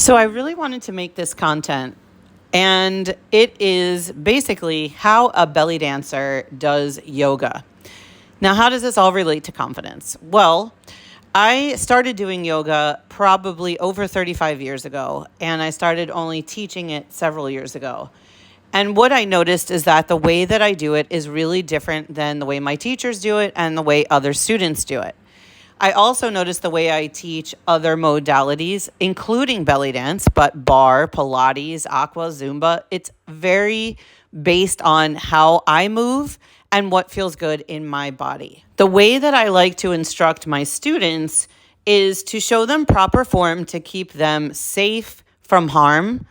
So I really wanted to make this content, and it is basically how a belly dancer does yoga. Now, how does this all relate to confidence? Well, I started doing yoga probably over 35 years ago, and I started only teaching it several years ago. And what I noticed is that the way that I do it is really different than the way my teachers do it and the way other students do it. I also noticed the way I teach other modalities, including belly dance, but bar, Pilates, aqua, Zumba. It's very based on how I move and what feels good in my body. The way that I like to instruct my students is to show them proper form to keep them safe from harm,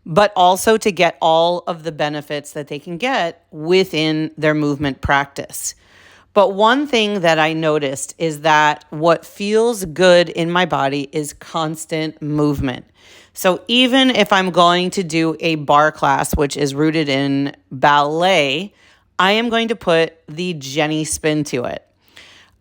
but also to get all of the benefits that they can get within their movement practice. But one thing that I noticed is that what feels good in my body is constant movement. So even if I'm going to do a bar class, which is rooted in ballet, I am going to put the Jenny spin to it.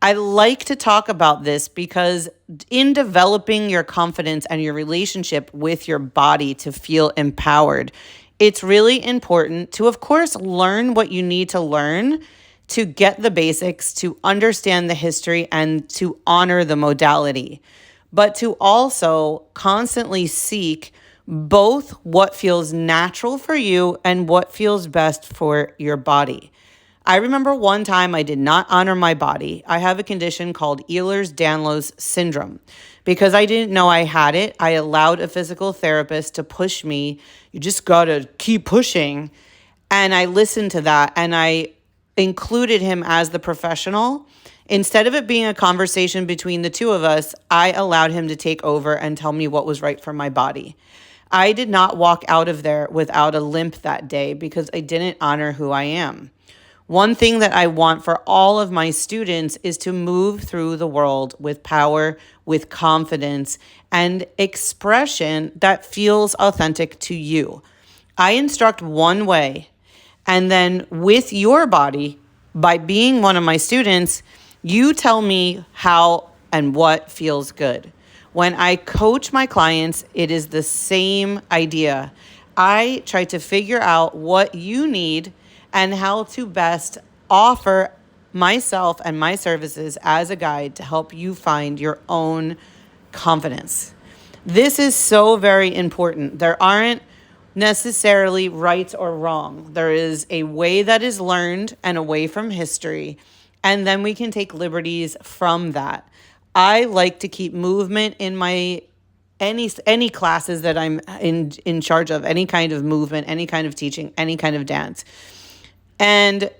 I like to talk about this because in developing your confidence and your relationship with your body to feel empowered, it's really important to, of course, learn what you need to learn to get the basics, to understand the history, and to honor the modality, but to also constantly seek both what feels natural for you and what feels best for your body. I remember one time I did not honor my body. I have a condition called Ehlers-Danlos syndrome. Because I didn't know I had it, I allowed a physical therapist to push me. You just gotta keep pushing. And I listened to that, and I included him as the professional. Instead of it being a conversation between the two of us, I allowed him to take over and tell me what was right for my body. I did not walk out of there without a limp that day because I didn't honor who I am. One thing that I want for all of my students is to move through the world with power, with confidence, and expression that feels authentic to you. I instruct one way. And then with your body, by being one of my students, you tell me how and what feels good. When I coach my clients, it is the same idea. I try to figure out what you need and how to best offer myself and my services as a guide to help you find your own confidence. This is so very important. There aren't necessarily right or wrong. There is a way that is learned and a way from history, and then we can take liberties from that. I like to keep movement in my any classes that I'm in charge of, any kind of movement, any kind of teaching, any kind of dance. And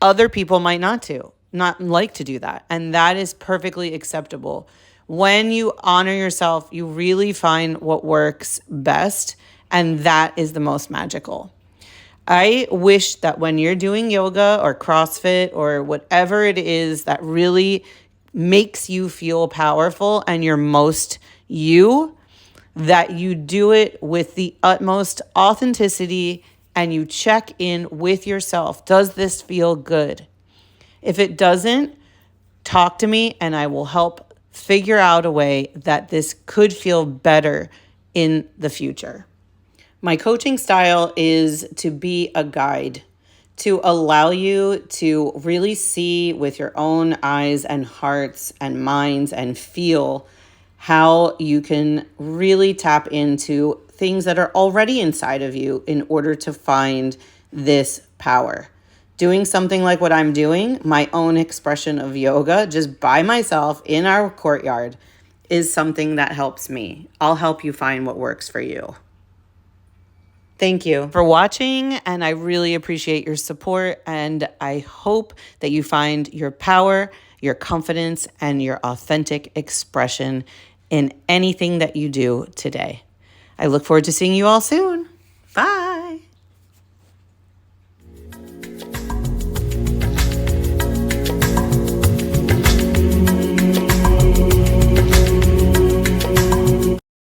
other people might not like to do that, and that is perfectly acceptable. When you honor yourself, you really find what works best. And that is the most magical. I wish that when you're doing yoga or CrossFit or whatever it is that really makes you feel powerful and you're most you, that you do it with the utmost authenticity and you check in with yourself. Does this feel good? If it doesn't, talk to me and I will help figure out a way that this could feel better in the future. My coaching style is to be a guide, to allow you to really see with your own eyes and hearts and minds and feel how you can really tap into things that are already inside of you in order to find this power. Doing something like what I'm doing, my own expression of yoga, just by myself in our courtyard, is something that helps me. I'll help you find what works for you. Thank you for watching, and I really appreciate your support, and I hope that you find your power, your confidence, and your authentic expression in anything that you do today. I look forward to seeing you all soon. Bye.